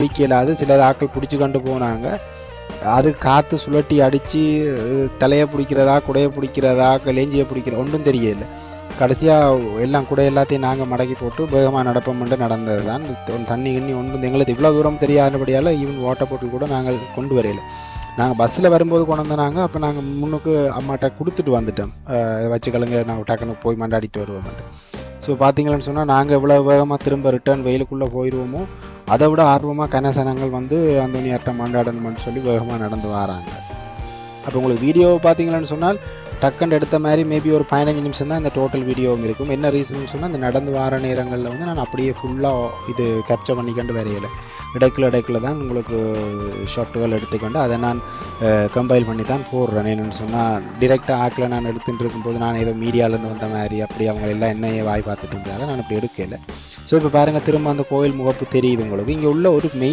பிடிக்கலாது. சில ஆட்கள் பிடிச்சி கொண்டு போனாங்க. அது காற்று சுழட்டி அடித்து தலையை பிடிக்கிறதா குடையை பிடிக்கிறதா லேஞ்சியை பிடிக்கிற ஒன்றும் தெரியல. கடைசியாக எல்லாம் கூட எல்லாத்தையும் நாங்கள் மடக்கி போட்டு வேகமாக நடப்போம்ட்டு நடந்தது தான். தண்ணி கண்ணி ஒன்றும் எங்களுக்கு இவ்வளோ தூரம் தெரியாதபடியால் ஈவன் வாட்டர் பாட்டில் கூட நாங்கள் கொண்டு வரையில. நாங்கள் பஸ்ஸில் வரும்போது கொண்டு வந்தோம். அப்போ நாங்கள் முன்னுக்கு அம்மாட்ட கொடுத்துட்டு வந்துட்டோம். வச்சுக்கலுங்க நாங்கள் டக்குன்னு போய் மண்டாடிட்டு வருவோம்ட்டு. ஸோ பார்த்தீங்கன்னு சொன்னால் நாங்கள் எவ்வளோ வேகமாக திரும்ப ரிட்டர்ன் வெயிலுக்குள்ளே போயிடுவோமோ அதை விட ஆர்வமாக கனசனங்கள் வந்து அந்தோனியார்ட்ட மண்டாடணும்னு சொல்லி வேகமாக நடந்து வராங்க. அப்போ உங்களுக்கு வீடியோ பார்த்தீங்கன்னு சொன்னால் டக்குன்னு எடுத்த மாதிரி மேபி ஒரு 15 நிமிஷம் தான் இந்த டோட்டல் வீடியோவும் இருக்கும். என்ன ரீசன் சொன்னால் இந்த நடந்து வர நேரங்களில் வந்து நான் அப்படியே ஃபுல்லாக இது கேப்சர் பண்ணிக்கொண்டு வரையலை. இடைக்குள்ள தான் உங்களுக்கு ஷார்ட்டுகள் எடுத்துக்கொண்டு அதை நான் கம்பைல் பண்ணி தான் போடுறேன். என்னென்னு சொன்னால் டிரெக்டாக ஆக்கில் நான் எடுத்துகிட்டு இருக்கும்போது நான் ஏதோ மீடியாவிலேருந்து வந்த மாதிரி அப்படி அவங்க எல்லாம் என்னையே வாய் பார்த்துட்டு இருந்தாங்க. நான் அப்படி எடுக்கலை. ஸோ இப்போ பாருங்கள் திரும்ப அந்த கோயில் முகப்பு தெரியுது உங்களுக்கு. இங்கே உள்ள ஒரு மெயின்